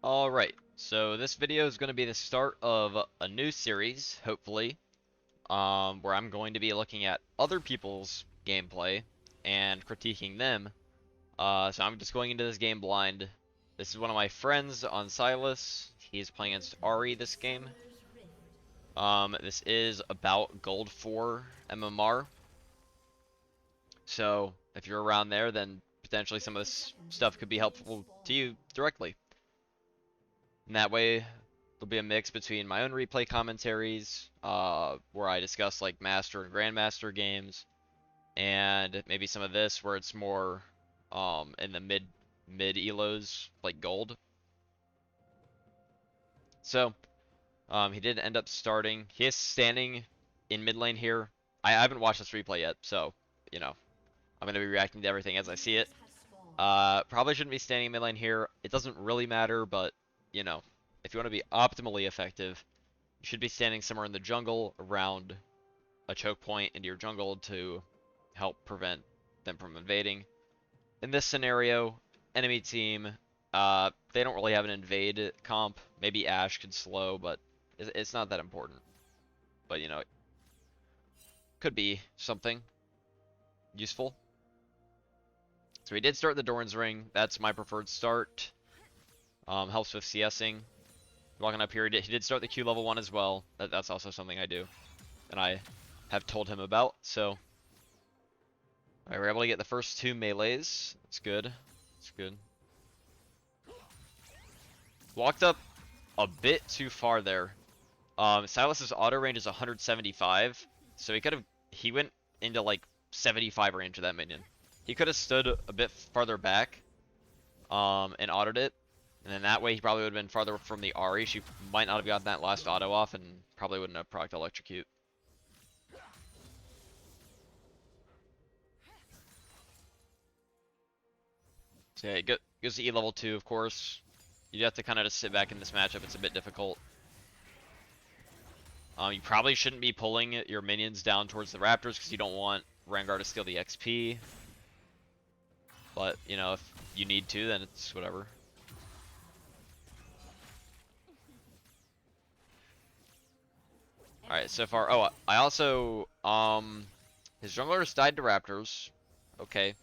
Alright, so this video is going to be the start of a new series, hopefully, where I'm going to be looking at other people's gameplay and critiquing them. So I'm just going into this game blind. This is one of my friends on Sylas. He's playing against Ahri this game. This is about Gold 4 MMR. So if you're around there, then potentially some of this stuff could be helpful to you directly. And that way, there'll be a mix between my own replay commentaries, where I discuss like Master and Grandmaster games, and maybe some of this where it's more in the mid elos like gold. So he did end up starting. He is standing in mid lane here. I haven't watched this replay yet, so you know I'm gonna be reacting to everything as I see it. Probably shouldn't be standing in mid lane here. It doesn't really matter, but you know, if you want to be optimally effective, you should be standing somewhere in the jungle around a choke point into your jungle to help prevent them from invading. In this scenario, enemy team, they don't really have an invade comp. Maybe Ashe can slow, but it's not that important. But you know, it could be something useful. So he did start the Doran's Ring. That's my preferred start. Helps with CSing. Walking up here, he did start the Q level 1 as well. That's also something I do. And I have told him about, so. Alright, we're able to get the first 2 melees. That's good. That's good. Walked up a bit too far there. Sylas's auto range is 175, so he went into like 75 range of that minion. He could have stood a bit farther back, and autoed it, and then that way he probably would have been farther from the Ahri. She might not have gotten that last auto off, and probably wouldn't have procced electrocute. So yeah, it goes to E level 2, of course. You have to kind of just sit back in this matchup. It's a bit difficult. You probably shouldn't be pulling your minions down towards the Raptors because you don't want Rengar to steal the XP. But, you know, if you need to, then it's whatever. Alright, so far. Oh, I also, his junglers died to Raptors. Okay.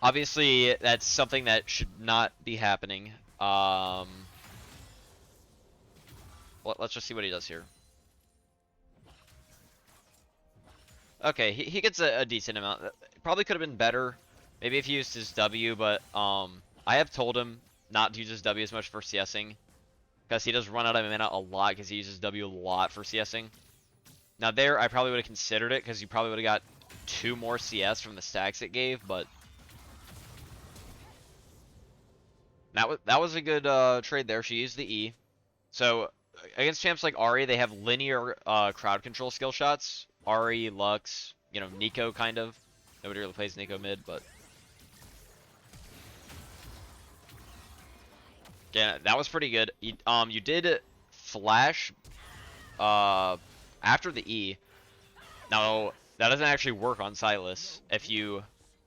Obviously, that's something that should not be happening. Let's just see what he does here. Okay, he gets a decent amount. Probably could have been better. Maybe if he used his W, but I have told him not to use his W as much for CSing. Because he does run out of mana a lot because he uses W a lot for CSing. Now there, I probably would have considered it because you probably would have got 2 more CS from the stacks it gave, but that was a good trade there. She used the E. So against champs like Ahri, they have linear crowd control skill shots. Ahri, Lux, you know, Nico kind of. Nobody really plays Nico mid, but yeah, that was pretty good. You did flash after the E. Now that doesn't actually work on Sylas. If you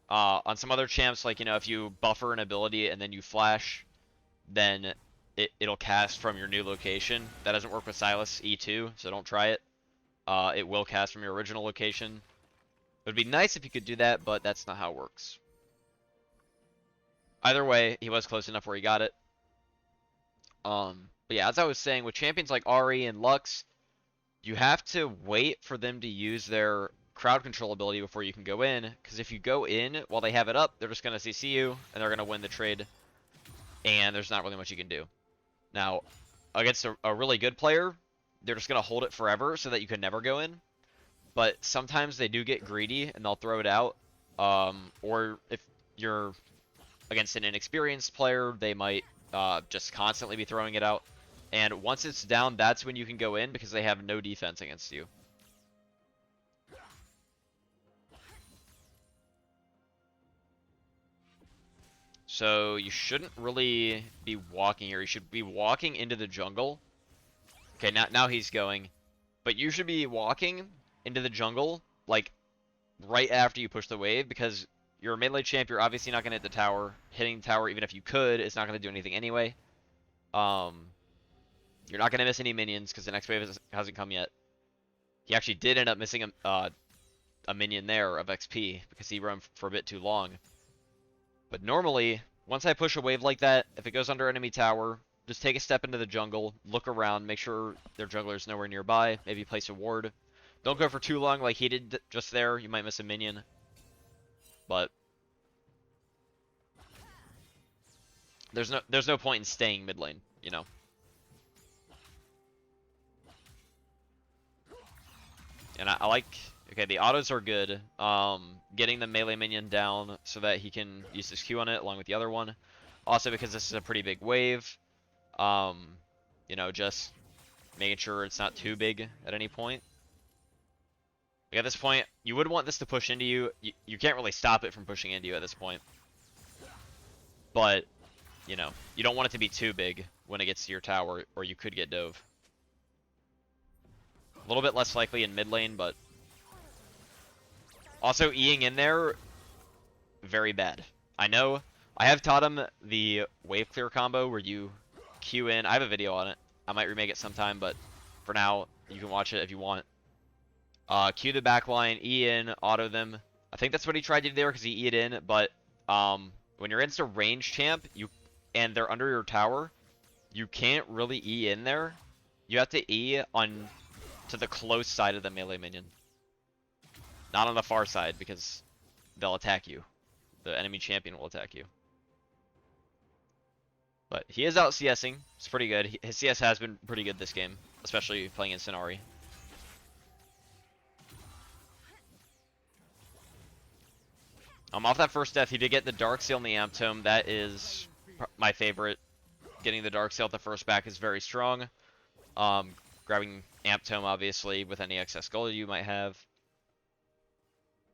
on some other champs, like, you know, if you buffer an ability and then you flash, then it'll cast from your new location. That doesn't work with Sylas E2, so don't try it. It will cast from your original location. It would be nice if you could do that, but that's not how it works. Either way, he was close enough where he got it. But yeah, as I was saying, with champions like Ahri and Lux, you have to wait for them to use their crowd control ability before you can go in, because if you go in while they have it up, they're just going to CC you, and they're going to win the trade, and there's not really much you can do. Now, against a really good player, they're just going to hold it forever so that you can never go in, but sometimes they do get greedy, and they'll throw it out, or if you're against an inexperienced player, they might just constantly be throwing it out. And once it's down, that's when you can go in because they have no defense against you. So you shouldn't really be walking here. You should be walking into the jungle. Okay, now he's going. But you should be walking into the jungle, like, right after you push the wave, because you're a melee champ, you're obviously not going to hit the tower. Hitting the tower, even if you could, is not going to do anything anyway. You're not gonna miss any minions because the next wave hasn't come yet. He actually did end up missing a minion there of XP because he ran for a bit too long. But normally, once I push a wave like that, if it goes under enemy tower, just take a step into the jungle, look around, make sure their jungler's nowhere nearby, maybe place a ward. Don't go for too long like he did just there, you might miss a minion. But there's no point in staying mid lane, you know. And I like, okay, the autos are good. Getting the melee minion down so that he can use his Q on it along with the other one. Also because this is a pretty big wave. You know, just making sure it's not too big at any point. Like at this point, you would want this to push into you. You can't really stop it from pushing into you at this point. But, you know, you don't want it to be too big when it gets to your tower, or you could get dove. A little bit less likely in mid lane, but also Eing in there, very bad. I know. I have taught him the wave clear combo where you Q in. I have a video on it. I might remake it sometime, but for now, you can watch it if you want. Q the backline, E in, auto them. I think that's what he tried to do there because he E'd in, but when you're against a range champ and they're under your tower, you can't really E in there. You have to E on to the close side of the melee minion. Not on the far side because they'll attack you. The enemy champion will attack you. But he is out CSing. It's pretty good. His CS has been pretty good this game, especially playing in Ahri. Off that first death, he did get the Dark Seal and the Amp Tome. That is my favorite. Getting the Dark Seal at the first back is very strong. Grabbing Amp Tome, obviously, with any excess gold you might have.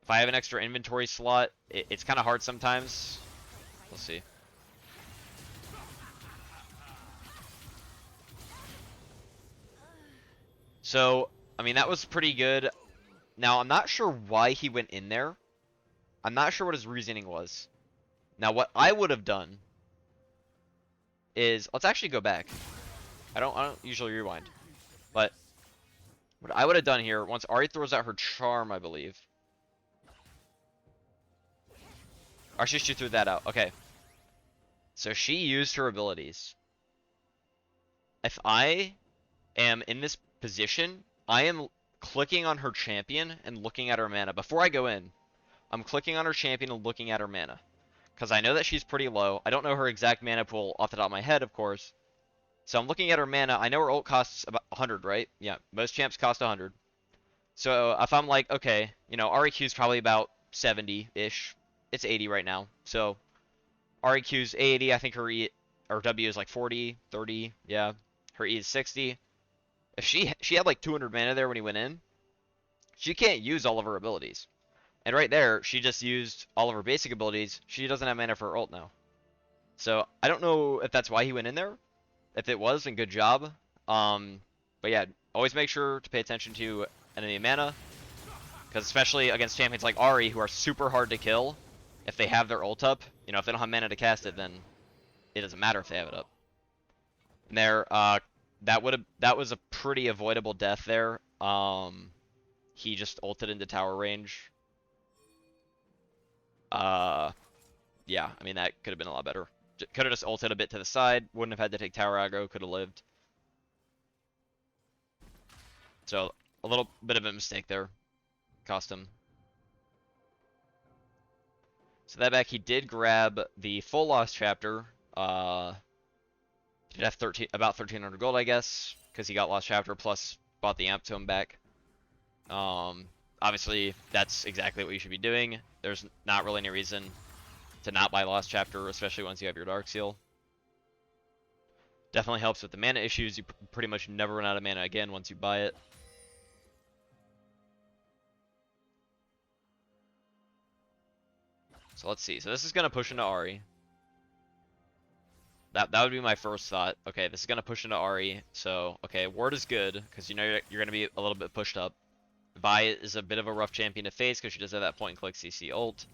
If I have an extra inventory slot, it's kind of hard sometimes. We'll see. So, I mean, that was pretty good. Now, I'm not sure why he went in there. I'm not sure what his reasoning was. Now, what I would have done is, let's actually go back. I don't usually rewind, but what I would have done here, once Ahri throws out her charm, I believe. Actually, she threw that out. Okay. So she used her abilities. If I am in this position, I am clicking on her champion and looking at her mana. Before I go in, I'm clicking on her champion and looking at her mana. Because I know that she's pretty low. I don't know her exact mana pool off the top of my head, of course. So I'm looking at her mana. I know her ult costs about 100, right? Yeah, most champs cost 100. So if I'm like, okay, you know, REQ's probably about 70-ish. It's 80 right now. So REQ's 80. I think her E or W is like 40, 30. Yeah, her E is 60. If she had like 200 mana there when he went in, she can't use all of her abilities. And right there, she just used all of her basic abilities. She doesn't have mana for her ult now. So I don't know if that's why he went in there. If it was, then good job. But yeah, always make sure to pay attention to enemy mana. Because especially against champions like Ahri, who are super hard to kill, if they have their ult up, you know, if they don't have mana to cast it, then it doesn't matter if they have it up. And there, that was a pretty avoidable death there. He just ulted into tower range. Yeah, I mean, that could have been a lot better. Could have just ulted a bit to the side, wouldn't have had to take tower aggro, could have lived. So, a little bit of a mistake there. Cost him. So that back, he did grab the full lost chapter. He did have about 1,300 gold, I guess, because he got lost chapter, plus bought the amp tome back. Obviously, that's exactly what you should be doing. There's not really any reason to not buy lost chapter, especially once you have your dark seal. Definitely helps with the mana issues. You pretty much never run out of mana again once you buy it. So let's see. So this is going to push into Ahri. That would be my first thought. Okay, this is going to push into Ahri. So, okay, ward is good, because you know you're going to be a little bit pushed up. Vi is a bit of a rough champion to face, because she does have that point-and-click CC ult.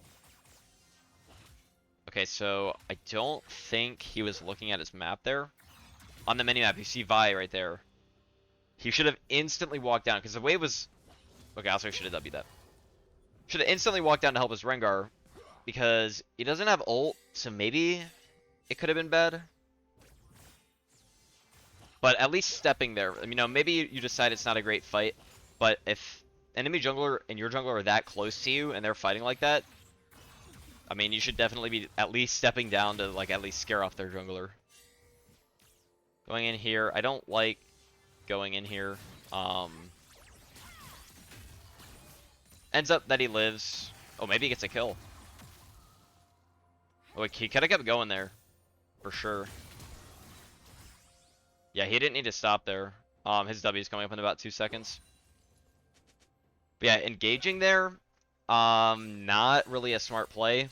Okay, so I don't think he was looking at his map there. on the minimap, you see Vi right there. He should have instantly walked down, because the wave was... Okay, also I should have W'd that. Should have instantly walked down to help his Rengar, because he doesn't have ult, so maybe it could have been bad. But at least stepping there, you know, maybe you decide it's not a great fight, but if enemy jungler and your jungler are that close to you and they're fighting like that, I mean, you should definitely be at least stepping down to, like, at least scare off their jungler. Going in here, I don't like going in here. Ends up that he lives. Oh, maybe he gets a kill. Oh, he could have kept going there, for sure. Yeah, he didn't need to stop there. His W is coming up in about 2 seconds. But yeah, engaging there, not really a smart play.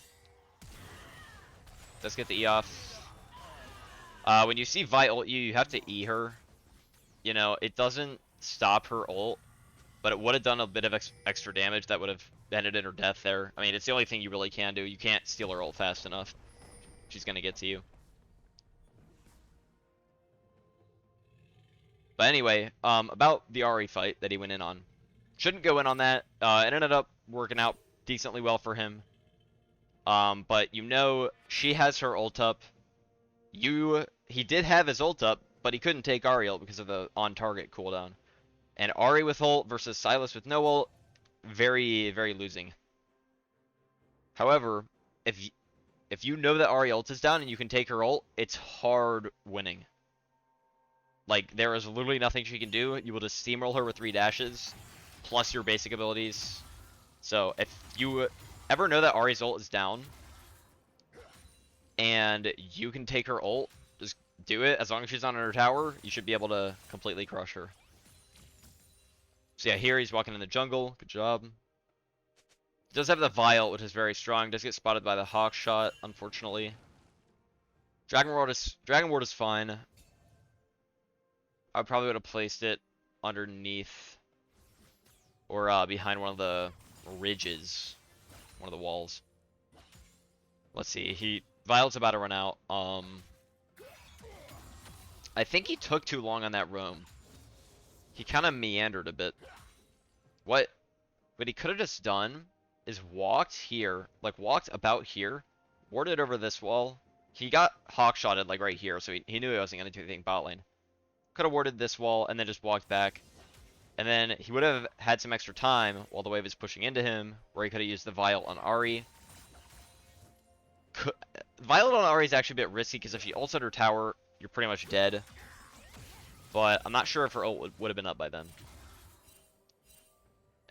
Let's get the E off. When you see Vi ult you have to E her. You know, it doesn't stop her ult, but it would have done a bit of extra damage that would have ended in her death there. I mean, it's the only thing you really can do. You can't steal her ult fast enough. She's gonna get to you. But anyway, about the Ahri fight that he went in on. Shouldn't go in on that. It ended up working out decently well for him. But you know, she has her ult up. He did have his ult up, but he couldn't take Ahri ult because of the on-target cooldown. And Ahri with ult versus Sylas with no ult, very, very losing. However, if you know that Ahri ult is down and you can take her ult, it's hard winning. Like, there is literally nothing she can do. You will just steamroll her with 3 dashes, plus your basic abilities. So, if you ever know that Ahri's ult is down, and you can take her ult, just do it. As long as she's on her tower, you should be able to completely crush her. So yeah, here he's walking in the jungle. Good job. He does have the Vi ult, which is very strong. Does get spotted by the Hawk shot, unfortunately. Dragon Ward is fine. I probably would have placed it underneath or behind one of the ridges, one of the walls. Let's see. Violet's about to run out. I think he took too long on that roam. He kind of meandered a bit. What he could have just done is walked here, like walked about here, warded over this wall. He got hawk shotted like right here, so he knew he wasn't going to do anything bot lane. Could have warded this wall and then just walked back. And then he would have had some extra time while the wave is pushing into him, where he could have used the Violet on Ahri. Violet on Ahri is actually a bit risky, because if she ults at her tower, you're pretty much dead. But I'm not sure if her ult would have been up by then.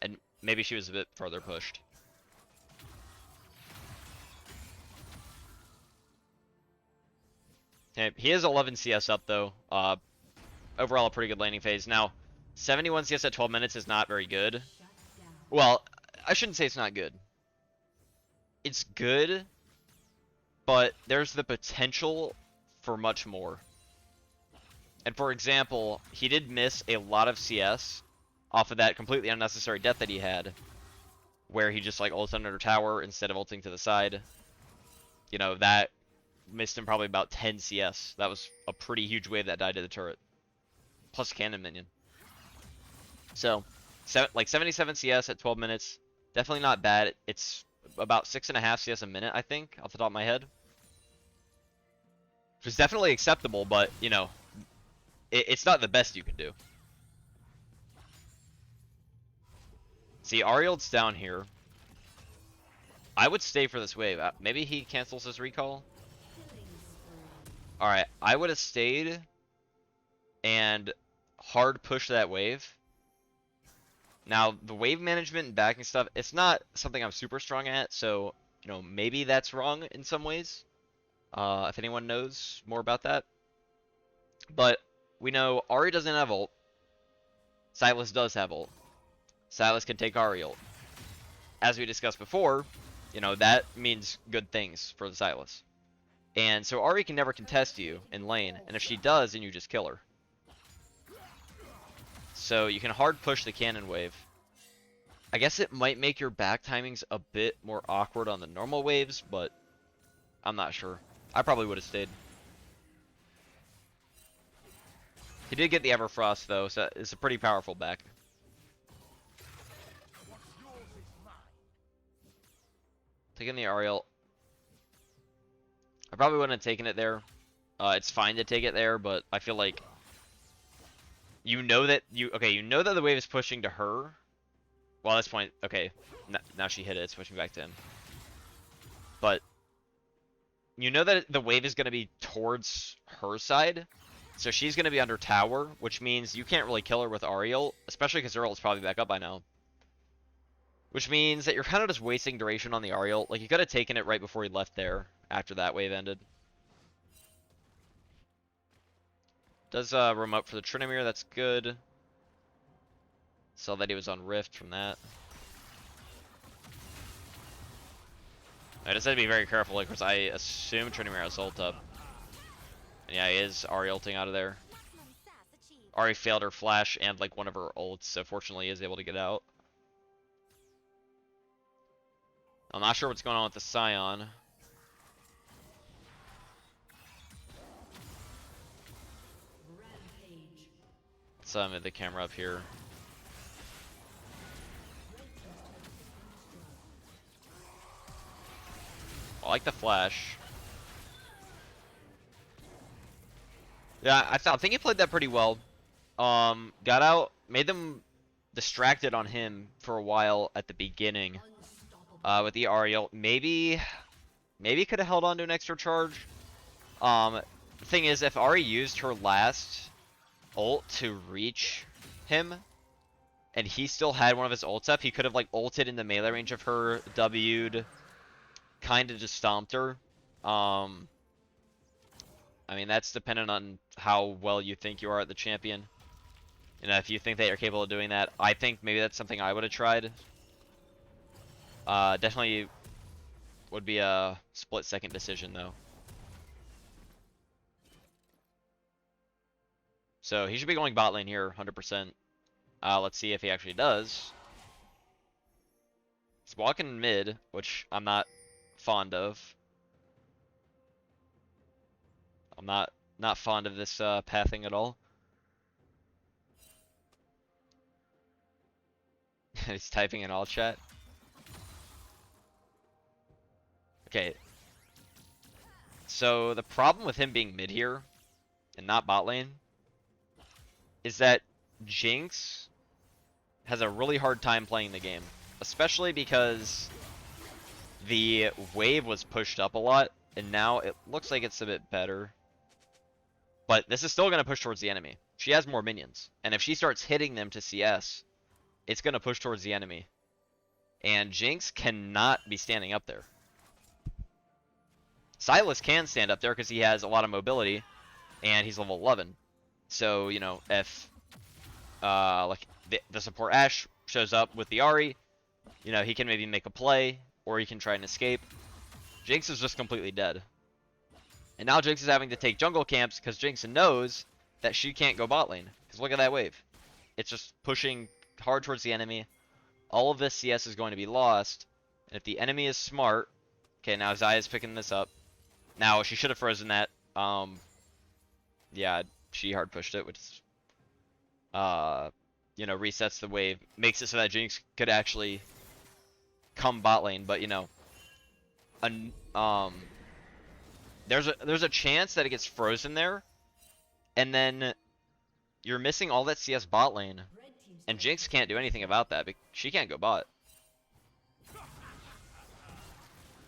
And maybe she was a bit further pushed. Okay, he is 11 CS up, though. Overall, a pretty good laning phase. Now, 71 CS at 12 minutes is not very good. Well, I shouldn't say it's not good. It's good, but there's the potential for much more. And for example, he did miss a lot of CS off of that completely unnecessary death that he had, where he just like ulted under tower instead of ulting to the side. You know, that missed him probably about 10 CS. That was a pretty huge wave that died to the turret. Plus cannon minion. So, like 77 CS at 12 minutes, definitely not bad. It's about 6.5 CS a minute, I think, off the top of my head. Which is definitely acceptable, but, you know, it's not the best you can do. See, Ariel's down here. I would stay for this wave. Maybe he cancels his recall. Alright, I would have stayed and hard push that wave. Now, the wave management and backing stuff, it's not something I'm super strong at, so, you know, maybe that's wrong in some ways. If anyone knows more about that. But we know Ahri doesn't have ult. Sylas does have ult. Sylas can take Ahri ult. As we discussed before, you know, that means good things for the Sylas. And so Ahri can never contest you in lane, and if she does, then you just kill her. So you can hard push the cannon wave. I guess it might make your back timings a bit more awkward on the normal waves, but I'm not sure. I probably would have stayed. He did get the Everfrost though, so it's a pretty powerful back. Taking the Ariel. I probably wouldn't have taken it there. It's fine to take it there, but I feel like you know that you know that the wave is pushing to her. Well, at this point, okay, now she hit it. It's pushing back to him. But you know that the wave is going to be towards her side, so she's going to be under tower, which means you can't really kill her with Ariel, especially because her ult's probably back up by now. Which means that you're kind of just wasting duration on the Ariel. Like, you could have taken it right before he left there, after that wave ended. Does remote for the Trinimir, that's good. Saw that he was on Rift from that. I just had to be very careful, because I assume Trinimir has ult up. And yeah, he is Ahri ulting out of there. Ahri failed her flash and like one of her ults, so fortunately he is able to get out. I'm not sure what's going on with the Scion. Let's move the camera up here. I like the flash. Yeah, I think he played that pretty well. Got out, made them distracted on him for a while at the beginning. With the Ariel, maybe could have held on to an extra charge. The thing is, if Ahri used her last ult to reach him, and he still had one of his ults up, he could have like ulted in the melee range of her, W'd, kind of just stomped her. I mean, that's dependent on how well you think you are at the champion. You know, if you think that you're capable of doing that, I think maybe that's something I would have tried. Definitely would be a split-second decision, though. So he should be going bot lane here, 100%. Let's see if he actually does. He's walking mid, which I'm not fond of. I'm not fond of this pathing at all. He's typing in all chat. Okay. So the problem with him being mid here and not bot lane is that Jinx has a really hard time playing the game, especially because the wave was pushed up a lot and now it looks like it's a bit better. But this is still going to push towards the enemy. She has more minions, and if she starts hitting them to CS, it's going to push towards the enemy. And Jinx cannot be standing up there. Sylas can stand up there because he has a lot of mobility, and he's level 11. So, you know, if like the support Ashe shows up with the Ahri, you know, he can maybe make a play, or he can try and escape. Jinx is just completely dead. And now Jinx is having to take jungle camps because Jinx knows that she can't go bot lane. Because look at that wave. It's just pushing hard towards the enemy. All of this CS is going to be lost. And if the enemy is smart... Okay, now Zaya's picking this up. Now, she should have frozen that. Yeah, she hard pushed it, which is... you know, resets the wave. Makes it so that Jinx could actually come bot lane. But, you know... There's a chance that it gets frozen there, and then you're missing all that CS bot lane, and Jinx can't do anything about that. She can't go bot.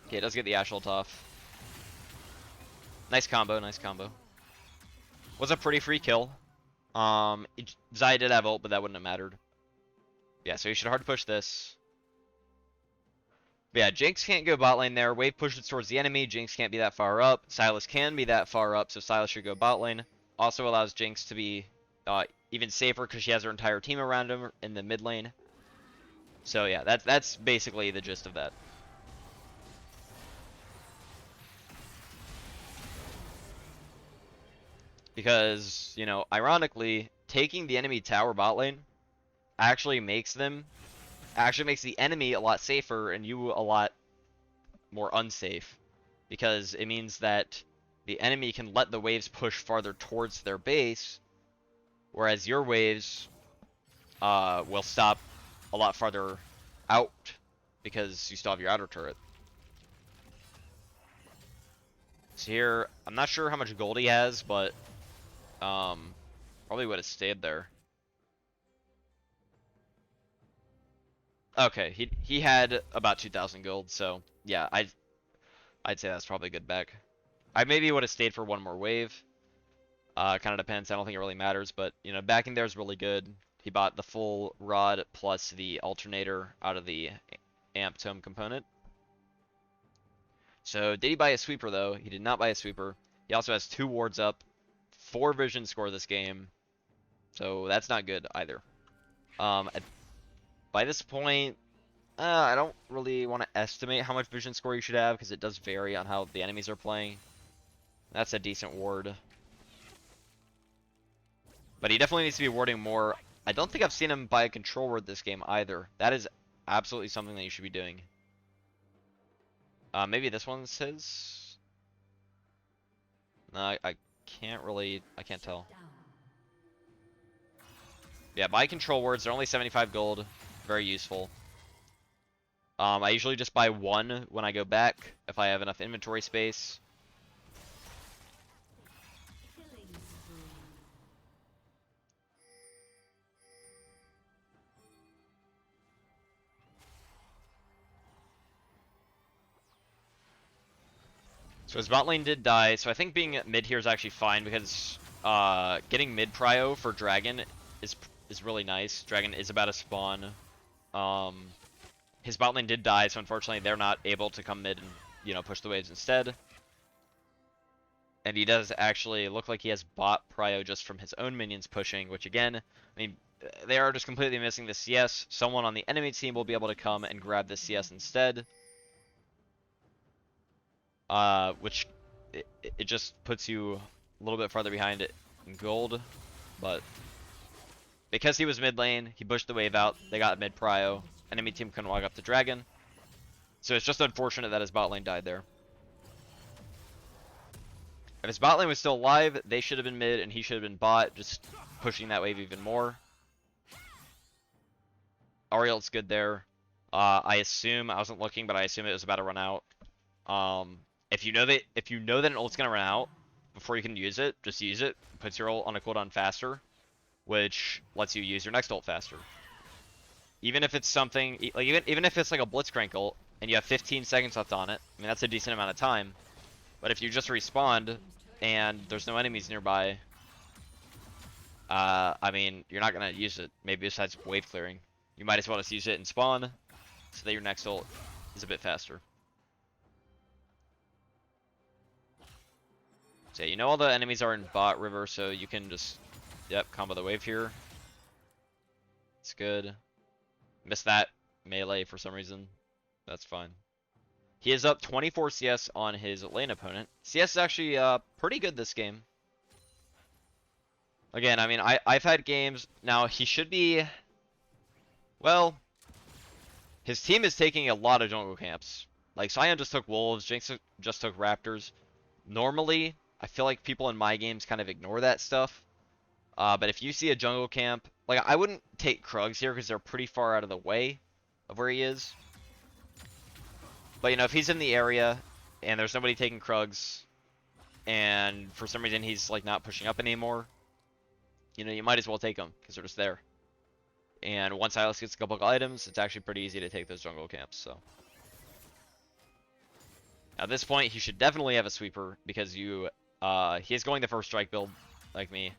Okay, it does get the Ashe ult off. Nice combo, nice combo. Was a pretty free kill. Zaya did have ult, but that wouldn't have mattered. Yeah, so you should hard push this. But yeah, Jinx can't go bot lane there. Wave pushes towards the enemy. Jinx can't be that far up. Sylas can be that far up, so Sylas should go bot lane. Also allows Jinx to be even safer because she has her entire team around him in the mid lane. So yeah, that's basically the gist of that. Because, you know, ironically, taking the enemy tower bot lane actually makes the enemy a lot safer and you a lot more unsafe, because it means that the enemy can let the waves push farther towards their base, whereas your waves will stop a lot farther out because you still have your outer turret. So here, I'm not sure how much gold he has, but probably would have stayed there. Okay, he had about 2,000 gold, so yeah, I'd say that's probably a good back. I maybe would have stayed for one more wave. Kind of depends. I don't think it really matters, but you know, backing there is really good. He bought the full rod plus the alternator out of the amp tome component. So did he buy a sweeper though? He did not buy a sweeper. He also has 2 wards up, 4 vision score this game, so that's not good either. By this point, I don't really want to estimate how much vision score you should have because it does vary on how the enemies are playing. That's a decent ward. But he definitely needs to be warding more. I don't think I've seen him buy a control ward this game either. That is absolutely something that you should be doing. Maybe this one's his? No, I can't really, I can't tell. Yeah, buy control words. They're only 75 gold. Very useful. I usually just buy 1 when I go back, if I have enough inventory space. So his bot lane did die, so I think being mid here is actually fine because getting mid prio for Dragon is really nice. Dragon is about to spawn. His bot lane did die, so unfortunately they're not able to come mid and, you know, push the waves instead. And he does actually look like he has bot prio just from his own minions pushing, which again, I mean, they are just completely missing the CS. Someone on the enemy team will be able to come and grab the CS instead. Which it just puts you a little bit farther behind it in gold, but because he was mid lane, he pushed the wave out, they got mid prio, enemy team couldn't walk up the dragon, so it's just unfortunate that his bot lane died there. If his bot lane was still alive, they should have been mid and he should have been bot, just pushing that wave even more. Ariel's good there. I assume, I wasn't looking, but I assume it was about to run out. If you know that an ult's gonna run out before you can use it, just use it. It puts your ult on a cooldown faster, which lets you use your next ult faster. Even if it's something like even if it's like a blitzcrank ult and you have 15 seconds left on it, I mean that's a decent amount of time. But if you just respawned and there's no enemies nearby, I mean you're not gonna use it. Maybe besides wave clearing, you might as well just use it and spawn, so that your next ult is a bit faster. So yeah, you know all the enemies are in bot river, so you can just, yep, combo the wave here. It's good. Missed that melee for some reason. That's fine. He is up 24 CS on his lane opponent. CS is actually pretty good this game. Again, I mean, I've had games, now he should be, well, his team is taking a lot of jungle camps. Like, Sion just took wolves, Jinx just took raptors. Normally, I feel like people in my games kind of ignore that stuff. But if you see a jungle camp, like I wouldn't take Krugs here because they're pretty far out of the way of where he is. But you know, if he's in the area and there's nobody taking Krugs, and for some reason he's like not pushing up anymore, you know, you might as well take them because they're just there. And once Sylas gets a couple of items, it's actually pretty easy to take those jungle camps. So at this point, he should definitely have a sweeper because he is going the first strike build like me.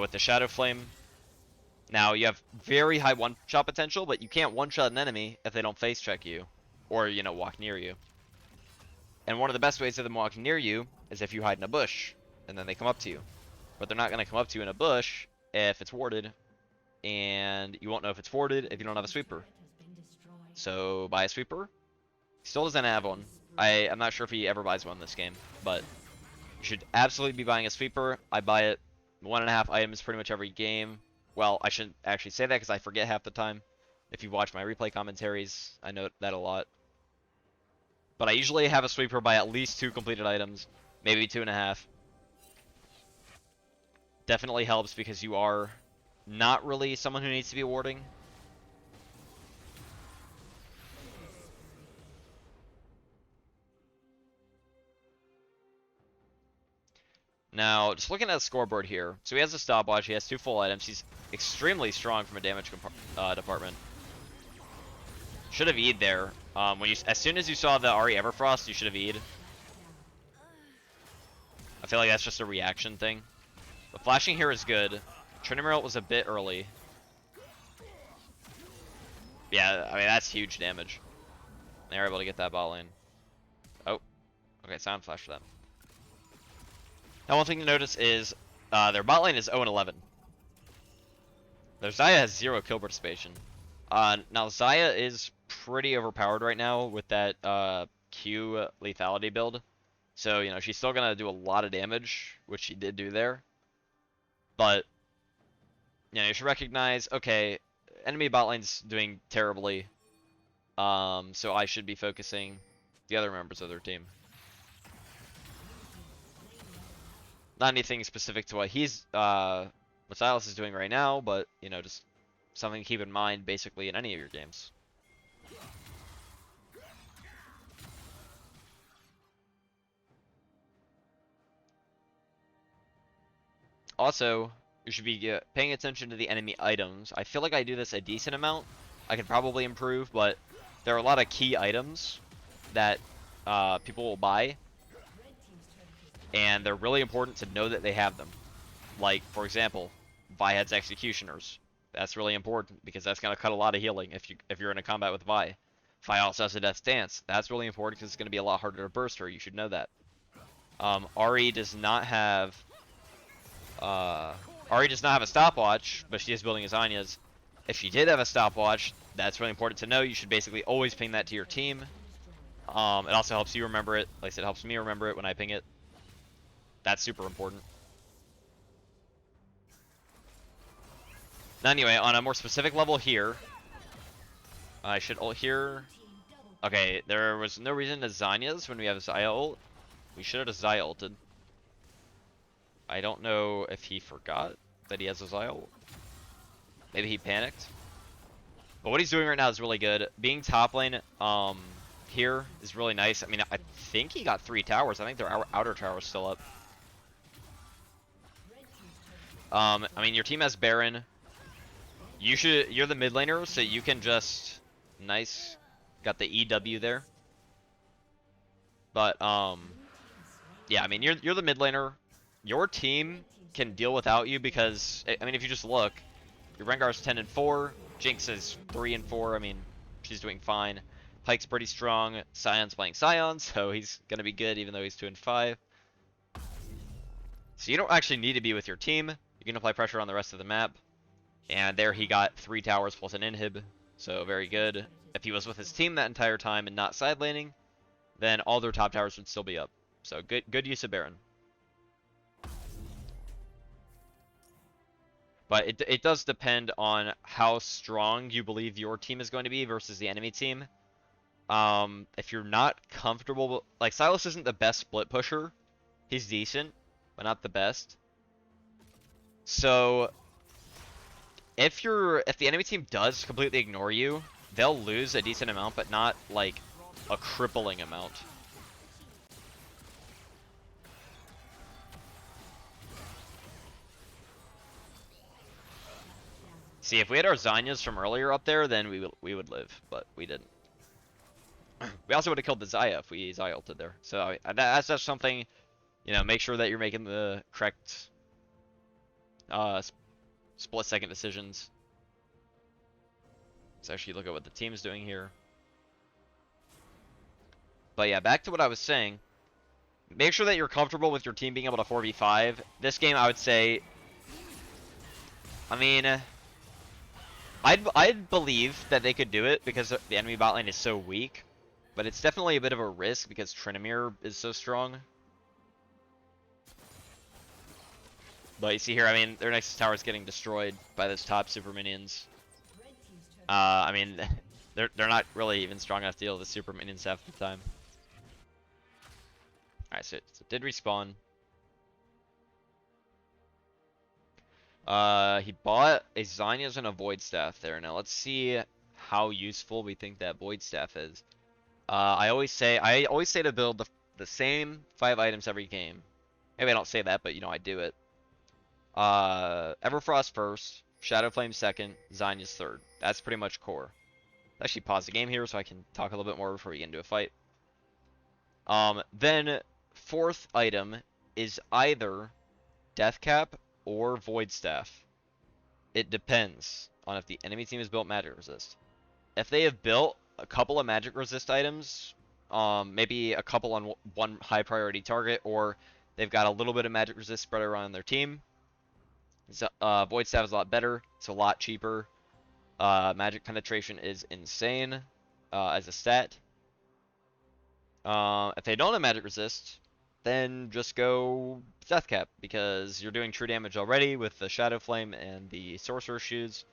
With the Shadow Flame. Now, you have very high one-shot potential, but you can't one-shot an enemy if they don't face check you. Or, you know, walk near you. And one of the best ways of them walking near you is if you hide in a bush, and then they come up to you. But they're not going to come up to you in a bush if it's warded, and you won't know if it's warded if you don't have a sweeper. So, buy a sweeper. He still doesn't have one. I'm not sure if he ever buys one this game, but you should absolutely be buying a sweeper. I buy it 1.5 items pretty much every game. Well, I shouldn't actually say that because I forget half the time. If you watch my replay commentaries, I note that a lot. But I usually have a sweeper by at least 2 completed items, maybe 2.5. definitely helps because you are not really someone who needs to be warding. Now, just looking at the scoreboard here, so he has a stopwatch, he has 2 full items, he's extremely strong from a damage department. Should have E'd there. As soon as you saw the Ahri Everfrost, you should have E'd. I feel like that's just a reaction thing. But flashing here is good. Trinity was a bit early. Yeah, I mean, that's huge damage. They're able to get that bot lane. Oh, okay, Silent Flash for them. Now, one thing to notice is their bot lane is 0-11. Their Xayah has 0 kill participation. Now, Xayah is pretty overpowered right now with that Q lethality build. So, you know, she's still going to do a lot of damage, which she did do there. But, you know, you should recognize, okay, enemy bot lane's doing terribly. So I should be focusing the other members of their team. Not anything specific to what what Sylas is doing right now, but, you know, just something to keep in mind basically in any of your games. Also, you should be paying attention to the enemy items. I feel like I do this a decent amount. I could probably improve, but there are a lot of key items that people will buy, and they're really important to know that they have them. Like, for example, Vi has Executioners. That's really important because that's going to cut a lot of healing if you're in a combat with Vi. Vi also has a Death Dance. That's really important because it's going to be a lot harder to burst her. You should know that. Ahri does not have a stopwatch, but she is building his Anya's. If she did have a stopwatch, that's really important to know. You should basically always ping that to your team. It also helps you remember it. Like I said, it helps me remember it when I ping it. That's super important. Now anyway, on a more specific level here, I should ult here. Okay, there was no reason to Zanya's when we have Xayah ult. We should have Xayah ulted. I don't know if he forgot that he has a Xayah ult. Maybe he panicked. But what he's doing right now is really good. Being top lane here is really nice. I mean, I think he got 3 towers. I think their outer tower is still up. I mean, your team has Baron. You're the mid laner, so you can just nice. Got the EW there. But yeah, I mean, you're the mid laner. Your team can deal without you because I mean, if you just look, your Rengar's 10-4, Jinx is 3-4. I mean, she's doing fine. Pyke's pretty strong. Sion's playing Sion, so he's gonna be good even though he's 2-5. So you don't actually need to be with your team. You can apply pressure on the rest of the map. And there he got 3 towers plus an inhib, so very good. If he was with his team that entire time and not side laning, then all their top towers would still be up. So good use of Baron. But it does depend on how strong you believe your team is going to be versus the enemy team. If you're not comfortable, like Sylas isn't the best split pusher. He's decent, but not the best. So if the enemy team does completely ignore you, they'll lose a decent amount, but not like a crippling amount. See, if we had our Zanyas from earlier up there, then we would live, but we didn't. We also would have killed the Xayah if we Xayah ulted there. So that's just something, you know, make sure that you're making the correct split-second decisions. Let's actually look at what the team's doing here. But yeah, back to what I was saying. Make sure that you're comfortable with your team being able to 4v5. This game, I would say, I mean, I'd believe that they could do it because the enemy bot lane is so weak. But it's definitely a bit of a risk because Trinity is so strong. But you see here, I mean, their Nexus tower is getting destroyed by those top super minions. I mean, they're not really even strong enough to deal with the super minions half the time. Alright, so it did respawn. He bought a Zanyas and a Void Staff there. Now let's see how useful we think that Void Staff is. I always say to build the same 5 items every game. Maybe I don't say that, but you know I do it. Everfrost first, Shadow Flame second, Zanyas third. That's pretty much core. Actually pause the game here so I can talk a little bit more before we get into a fight. Then fourth item is either Death Cap or Void Staff. It depends on if the enemy team has built Magic Resist. If they have built a couple of Magic Resist items, maybe a couple on one high priority target, or they've got a little bit of Magic Resist spread around on their team, Void Staff is a lot better. It's a lot cheaper. Magic Penetration is insane as a stat. If they don't have Magic Resist, then just go Death Cap, because you're doing true damage already with the Shadow Flame and the Sorcerer Shoes.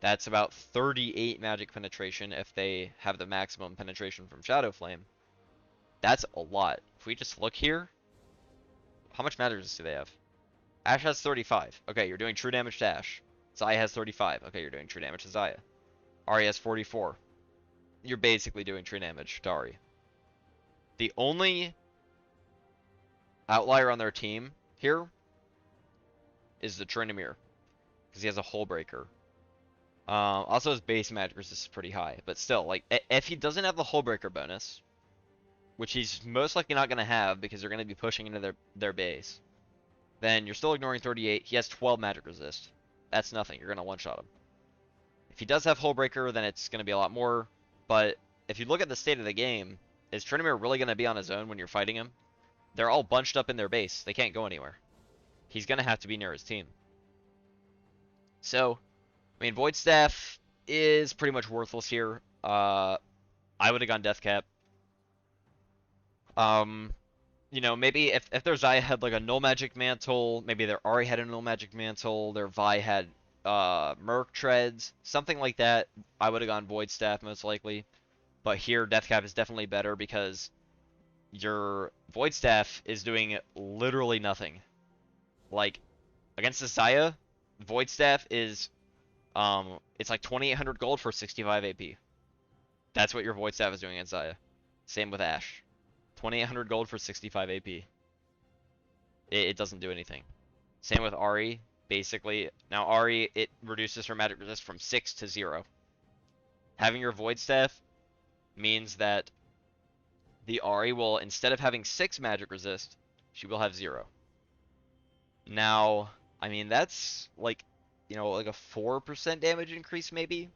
That's about 38 Magic Penetration if they have the maximum penetration from Shadow Flame. That's a lot. If we just look here, how much Magic Resist do they have? Ashe has 35. Okay, you're doing true damage to Ashe. Zaya has 35. Okay, you're doing true damage to Zaya. Ahri has 44. You're basically doing true damage to Ahri. The only outlier on their team here is the Tryndamere, because he has a Hull Breaker. Also his base magic resist is pretty high, but still, like, if he doesn't have the Hull Breaker bonus, which he's most likely not going to have because they're going to be pushing into their base, then you're still ignoring 38. He has 12 magic resist. That's nothing. You're going to one-shot him. If he does have Hull Breaker, then it's going to be a lot more, but if you look at the state of the game, is Tryndamere really going to be on his own when you're fighting him? They're all bunched up in their base. They can't go anywhere. He's going to have to be near his team. So, I mean, Void Staff is pretty much worthless here. I would have gone Death Cap. You know, maybe if their Zaya had like a Null Magic Mantle, maybe their Ahri had a Null Magic Mantle, their Vi had Merc Treads, something like that, I would have gone Void Staff most likely. But here, Death Cap is definitely better because your Void Staff is doing literally nothing. Like, against the Zaya, Void Staff is, it's like 2,800 gold for 65 AP. That's what your Void Staff is doing against Zaya. Same with Ashe. 2,800 gold for 65 AP. It doesn't do anything. Same with Ahri, basically. Now Ahri, it reduces her magic resist from 6 to 0. Having your Void Staff means that the Ahri will, instead of having 6 magic resist, she will have 0. Now, I mean, that's like, you know, like a 4% damage increase maybe.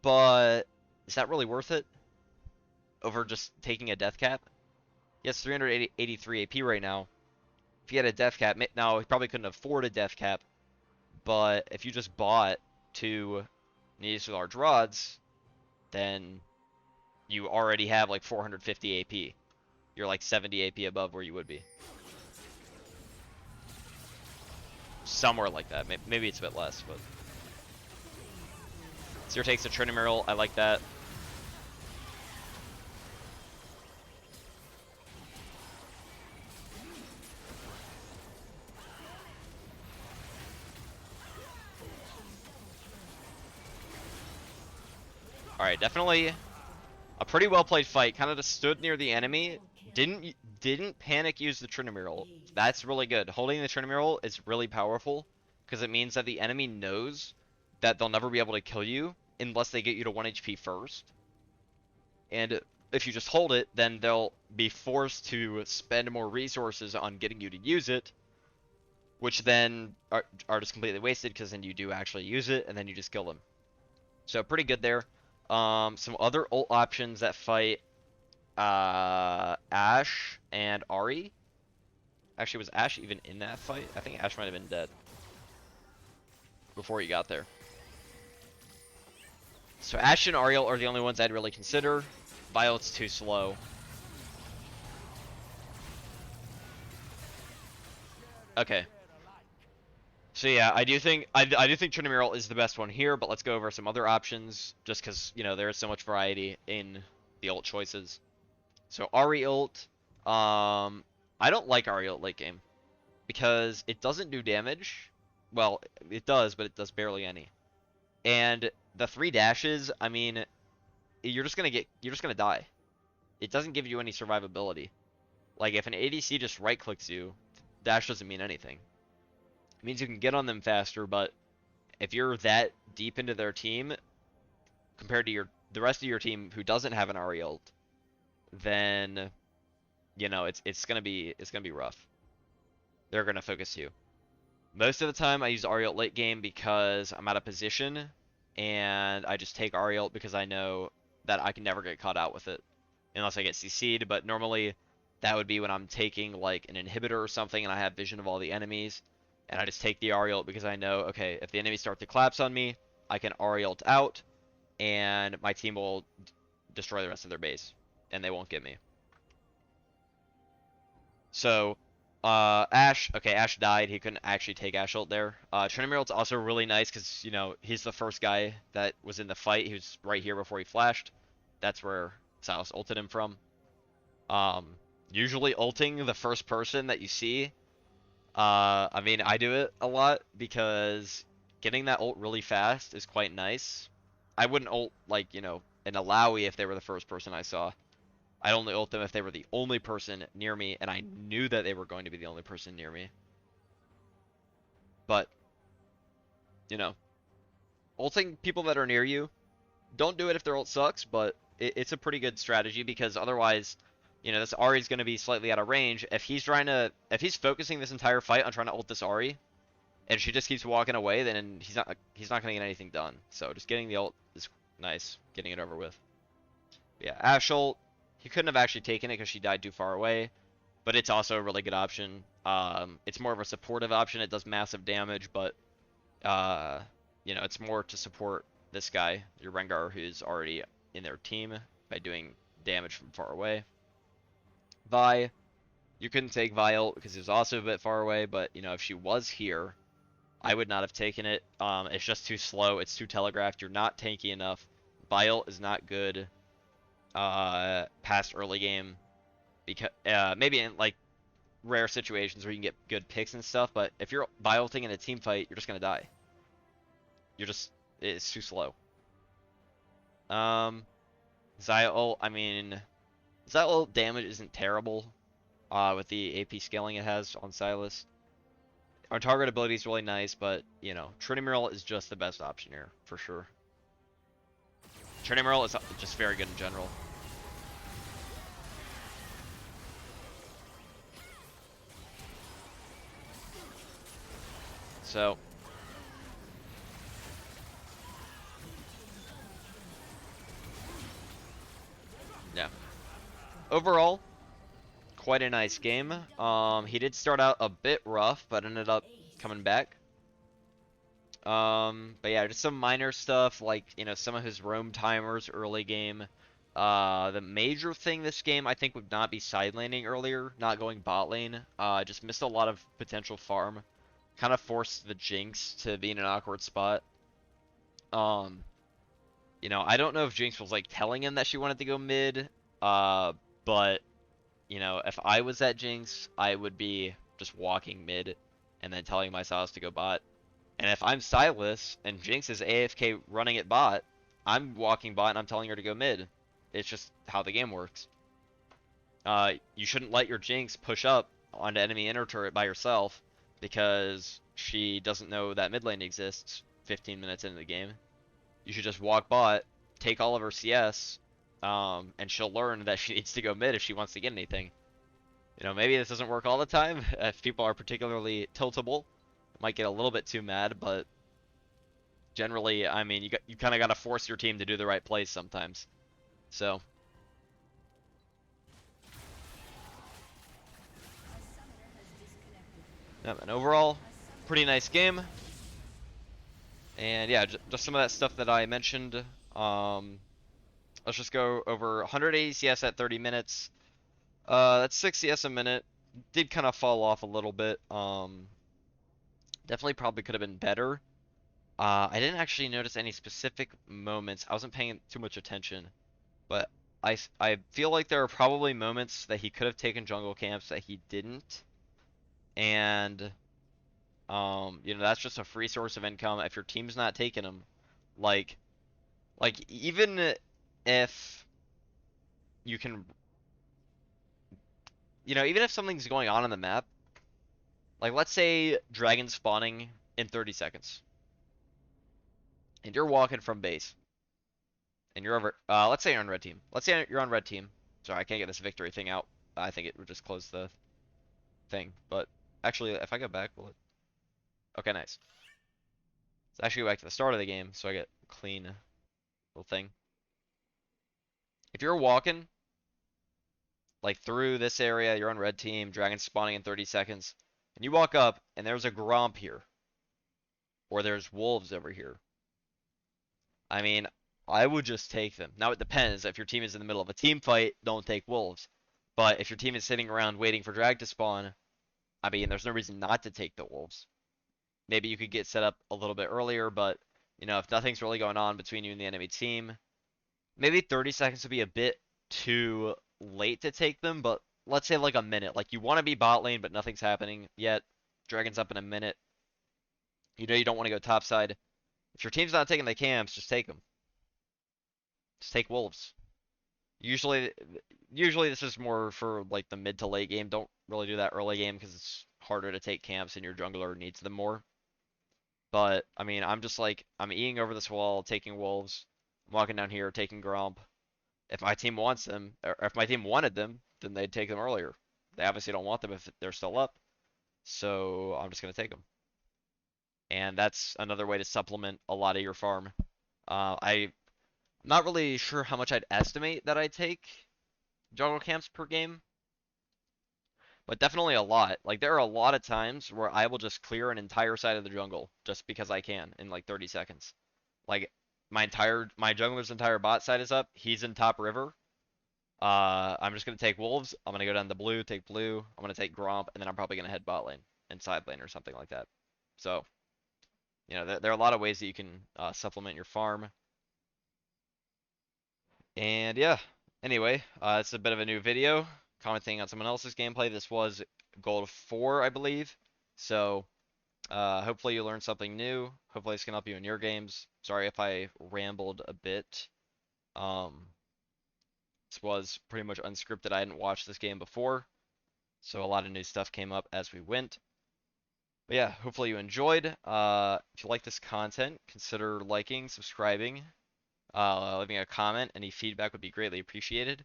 But is that really worth it over just taking a Death Cap? He has 383 AP right now. If he had a Death Cap, now he probably couldn't afford a Death Cap, but if you just bought 2 Needlessly Large Rods, then you already have like 450 AP. You're like 70 AP above where you would be. Somewhere like that. Maybe it's a bit less, but... Seer takes the Tryndamere. I like that. Alright, definitely a pretty well played fight. Kind of just stood near the enemy. Didn't panic use the Tryndamere. That's really good. Holding the Tryndamere is really powerful because it means that the enemy knows that they'll never be able to kill you unless they get you to 1 HP first. And if you just hold it, then they'll be forced to spend more resources on getting you to use it, which then are just completely wasted because then you do actually use it and then you just kill them. So pretty good there. Some other ult options that fight Ashe and Ahri. Actually, was Ashe even in that fight? I think Ashe might have been dead before he got there. So Ashe and Ariel are the only ones I'd really consider. Violet's too slow. Okay. So yeah, I do think Tryndamere is the best one here, but let's go over some other options just because, you know, there is so much variety in the ult choices. So Ahri ult, I don't like Ahri ult late game because it doesn't do damage Well, it does, but it does barely any. And the 3 dashes, I mean, you're just gonna die. It doesn't give you any survivability. Like if an ADC just right clicks you, dash doesn't mean anything. It means you can get on them faster, but if you're that deep into their team compared to the rest of your team who doesn't have an Ahri ult, then it's gonna be rough. They're gonna focus you. Most of the time I use Ahri ult late game because I'm out of position, and I just take Ahri ult because I know that I can never get caught out with it unless I get CC'd, but normally that would be when I'm taking like an inhibitor or something and I have vision of all the enemies, and I just take the Ahri ult because I know, okay, if the enemies start to collapse on me, I can Ahri ult out, and my team will destroy the rest of their base, and they won't get me. So, okay, Ash died. He couldn't actually take Ash ult there. Trinity also really nice because, he's the first guy that was in the fight. He was right here before he flashed. That's where Sylas ulted him from. Um, Usually ulting the first person that you see. I mean, I do it a lot because getting that ult really fast is quite nice. I wouldn't ult like, an Alawi if they were the first person I saw. I'd only ult them if they were the only person near me, and I knew that they were going to be the only person near me. But, you know, ulting people that are near you, don't do it if their ult sucks, but it's a pretty good strategy because otherwise, this Ahri's going to be slightly out of range. If he's focusing this entire fight on trying to ult this Ahri, and she just keeps walking away, then he's not going to get anything done. So just getting the ult is nice, getting it over with. But yeah, Ashe ult, he couldn't have actually taken it because she died too far away, but it's also a really good option. It's more of a supportive option. It does massive damage, but uh, it's more to support this guy, your Rengar, who's already in their team by doing damage from far away. Vi, you couldn't take Vi ult because it was also a bit far away, but if she was here, I would not have taken it. It's just too slow. It's too telegraphed. You're not tanky enough. Vi ult is not good past early game because maybe in like rare situations where you can get good picks and stuff, but if you're Vi ulting in a team fight, you're just gonna die. It's too slow. Xayah ult, I mean, Xayah ult damage isn't terrible with the AP scaling it has on Sylas. Our target ability is really nice, but, Trinity is just the best option here, for sure. Trinity is just very good in general. So, yeah. Overall, quite a nice game. He did start out a bit rough, but ended up coming back. But yeah, just some minor stuff like, some of his roam timers early game. The major thing this game, I think, would not be side laning earlier, not going bot lane. Just missed a lot of potential farm. Kind of forced the Jinx to be in an awkward spot. I don't know if Jinx was like telling him that she wanted to go mid, but if I was that Jinx, I would be just walking mid and then telling my Sylas to go bot. And if I'm Sylas and Jinx is AFK running at bot, I'm walking bot and I'm telling her to go mid. It's just how the game works. You shouldn't let your Jinx push up onto enemy inner turret by herself because she doesn't know that mid lane exists 15 minutes into the game. You should just walk bot, take all of her CS, and she'll learn that she needs to go mid if she wants to get anything. Maybe this doesn't work all the time. If people are particularly tiltable, might get a little bit too mad, but generally, I mean, you kind of got to force your team to do the right plays sometimes. So, yeah, and overall, pretty nice game. And yeah, just some of that stuff that I mentioned. Let's just go over 180 CS at 30 minutes. That's 6 CS a minute. Did kind of fall off a little bit. Definitely probably could have been better. I didn't actually notice any specific moments. I wasn't paying too much attention. But I feel like there are probably moments that he could have taken jungle camps that he didn't. And That's just a free source of income if your team's not taking them. Like, even if you can, even if something's going on the map, like let's say dragon spawning in 30 seconds, and you're walking from base, and you're over, let's say you're on red team. Let's say you're on red team. Sorry, I can't get this victory thing out. I think it would just close the thing. But actually, if I go back, will it? Okay, nice. Let's actually go back to the start of the game, so I get clean little thing. If you're walking like through this area, you're on red team, dragon spawning in 30 seconds, and you walk up and there's a Gromp here, or there's wolves over here. I mean, I would just take them. Now it depends. If your team is in the middle of a team fight, don't take wolves. But if your team is sitting around waiting for drag to spawn, I mean, there's no reason not to take the wolves. Maybe you could get set up a little bit earlier, but if nothing's really going on between you and the enemy team, maybe 30 seconds would be a bit too late to take them, but let's say like a minute. Like you want to be bot lane, but nothing's happening yet. Dragon's up in a minute. You know you don't want to go topside. If your team's not taking the camps, just take them. Just take wolves. Usually, usually this is more for like the mid to late game. Don't really do that early game because it's harder to take camps and your jungler needs them more. But I mean, I'm just like I'm eating over this wall, taking wolves. I'm walking down here, taking Gromp. If my team wants them, or if my team wanted them, then they'd take them earlier. They obviously don't want them if they're still up, so I'm just gonna take them. And that's another way to supplement a lot of your farm. I'm not really sure how much I'd estimate that I take jungle camps per game, but definitely a lot. Like there are a lot of times where I will just clear an entire side of the jungle just because I can in like 30 seconds. Like my jungler's entire bot side is up. He's in top river. I'm just gonna take wolves. I'm gonna go down to blue, take blue. I'm gonna take Gromp, and then I'm probably gonna head bot lane and side lane or something like that. So, there are a lot of ways that you can supplement your farm. And yeah, anyway, it's a bit of a new video, commenting on someone else's gameplay. This was gold 4, I believe. So, hopefully you learned something new. Hopefully this can help you in your games. Sorry if I rambled a bit. This was pretty much unscripted. I hadn't watched this game before, so a lot of new stuff came up as we went. But yeah, hopefully you enjoyed. If you like this content, consider liking, subscribing, leaving a comment. Any feedback would be greatly appreciated.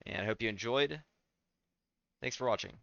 And I hope you enjoyed. Thanks for watching.